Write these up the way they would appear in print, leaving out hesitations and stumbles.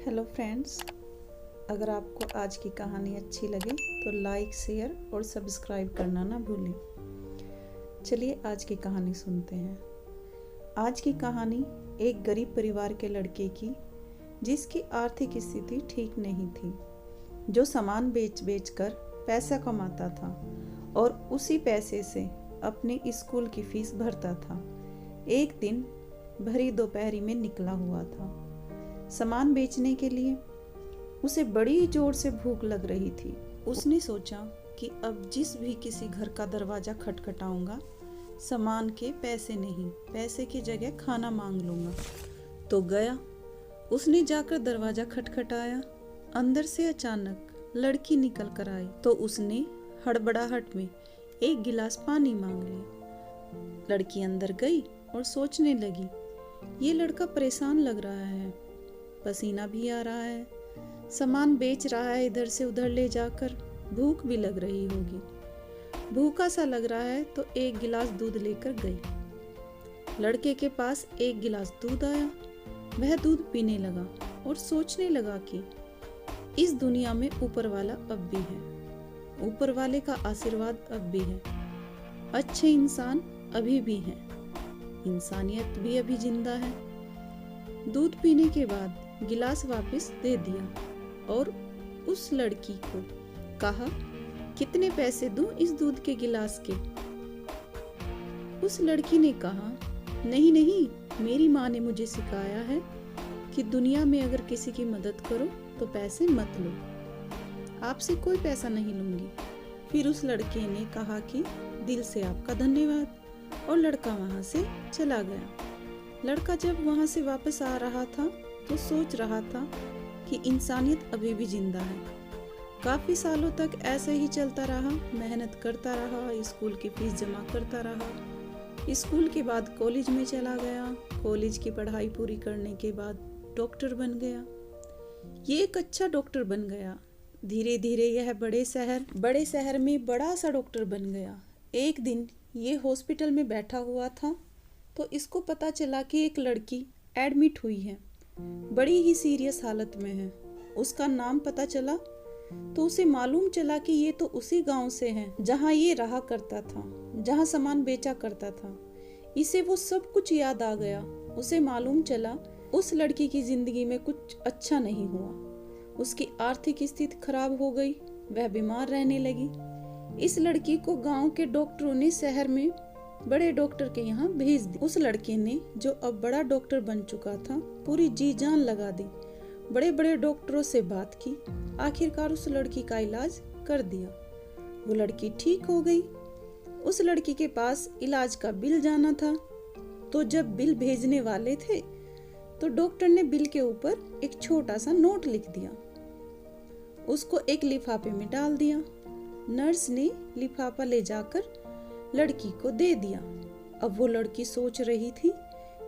Hello friends, अगर आपको आज की कहानी अच्छी लगे तो लाइक, शेयर और सब्सक्राइब करना ना भूलें। चलिए आज की कहानी सुनते हैं। आज की कहानी एक गरीब परिवार के लड़के की, जिसकी आर्थिक स्थिति ठीक नहीं थी, जो सामान बेच बेच कर पैसा कमाता था और उसी पैसे से अपने स्कूल की फीस भरता था। एक दिन भरी दोपहरी में निकला हुआ था सामान बेचने के लिए। उसे बड़ी जोर से भूख लग रही थी। उसने सोचा कि अब जिस भी किसी घर का दरवाजा खटखटाऊंगा, सामान के पैसे नहीं, पैसे की जगह खाना मांग लूंगा। तो गया, उसने जाकर दरवाजा खटखटाया। अंदर से अचानक लड़की निकल कर आई तो उसने हड़बड़ाहट में एक गिलास पानी मांग लिया। लड़की अंदर गई और सोचने लगी, ये लड़का परेशान लग रहा है, पसीना भी आ रहा है, सामान बेच रहा है इधर से उधर ले जाकर, भूख भी लग रही होगी। भूखा सा लग रहा है तो एक गिलास दूध लेकर गई। लड़के के पास एक गिलास दूध आया। वह दूध पीने लगा और सोचने लगा कि इस दुनिया में ऊपर वाला अब भी है, ऊपर वाले का आशीर्वाद अब भी है, अच्छे इंसान अभी भी हैं, इंसानियत भी अभी जिंदा है। दूध पीने के बाद गिलास वापस दे दिया और उस लड़की को कहा, कितने पैसे दूं इस दूध के गिलास के? उस लड़की ने कहा, नहीं नहीं, मेरी माँ ने मुझे सिखाया है कि दुनिया में अगर किसी की मदद करो तो पैसे मत लो, आपसे कोई पैसा नहीं लूंगी। फिर उस लड़के ने कहा कि दिल से आपका धन्यवाद, और लड़का वहां से चला गया। लड़का जब वहां से वापस आ रहा था तो सोच रहा था कि इंसानियत अभी भी जिंदा है। काफी सालों तक ऐसे ही चलता रहा, मेहनत करता रहा, स्कूल की फीस जमा करता रहा। स्कूल के बाद कॉलेज में चला गया। कॉलेज की पढ़ाई पूरी करने के बाद डॉक्टर बन गया। ये एक अच्छा डॉक्टर बन गया। धीरे धीरे यह बड़े शहर में बड़ा सा डॉक्टर बन गया। एक दिन ये हॉस्पिटल में बैठा हुआ था तो इसको पता चला कि एक लड़की एडमिट हुई है, बड़ी ही सीरियस हालत में है। उसका नाम पता चला तो उसे मालूम चला कि ये तो उसी गांव से है जहां ये रहा करता था, जहां सामान बेचा करता था। इसे वो सब कुछ याद आ गया। उसे मालूम चला उस लड़की की जिंदगी में कुछ अच्छा नहीं हुआ। उसकी आर्थिक स्थिति खराब हो गई, वह बीमार रहने लगी। इस लड़की को गांव के डॉक्टरों ने शहर में बड़े डॉक्टर के यहाँ भेज दिया। उस लड़के ने, जो अब बड़ा डॉक्टर बन चुका था, पूरी जी जान लगा दी, बड़े बड़े डॉक्टरों से बात की, आखिरकार उस लड़की का इलाज कर दिया। वो लड़की ठीक हो गई। उस लड़की के पास इलाज का बिल जाना था, तो जब बिल भेजने वाले थे तो डॉक्टर ने बिल के ऊपर एक छोटा सा नोट लिख दिया, उसको एक लिफाफे में डाल दिया। नर्स ने लिफाफा ले जाकर लड़की को दे दिया। अब वो लड़की सोच रही थी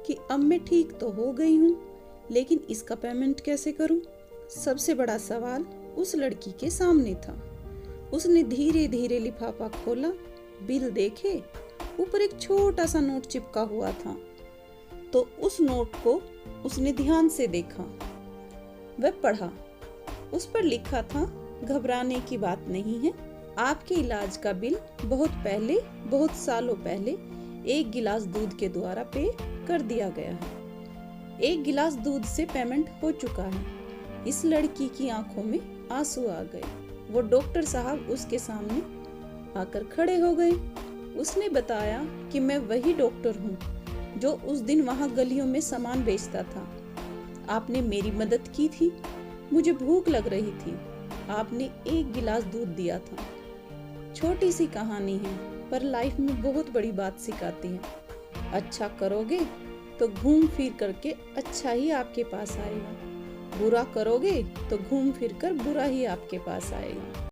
कि अब मैं ठीक तो हो गई हूँ, लेकिन इसका पेमेंट कैसे करूँ? सबसे बड़ा सवाल उस लड़की के सामने था। उसने धीरे धीरे लिफाफा खोला, बिल देखे, ऊपर एक छोटा सा नोट चिपका हुआ था। तो उस नोट को उसने ध्यान से देखा, वह पढ़ा। उस पर लिखा था, घबराने की बात नहीं है, आपके इलाज का बिल बहुत पहले, बहुत सालों पहले एक गिलास दूध के द्वारा पे कर दिया गया है। एक गिलास दूध से पेमेंट हो चुका है। इस लड़की की आंखों में आंसू आ गए। वो डॉक्टर साहब उसके सामने आकर खड़े हो गए। उसने बताया कि मैं वही डॉक्टर हूँ जो उस दिन वहाँ गलियों में सामान बेचता था। आपने मेरी मदद की थी, मुझे भूख लग रही थी, आपने एक गिलास दूध दिया था। छोटी सी कहानी है, पर लाइफ में बहुत बड़ी बात सिखाती है। अच्छा करोगे तो घूम फिर करके अच्छा ही आपके पास आएगा, बुरा करोगे तो घूम फिर कर बुरा ही आपके पास आएगा।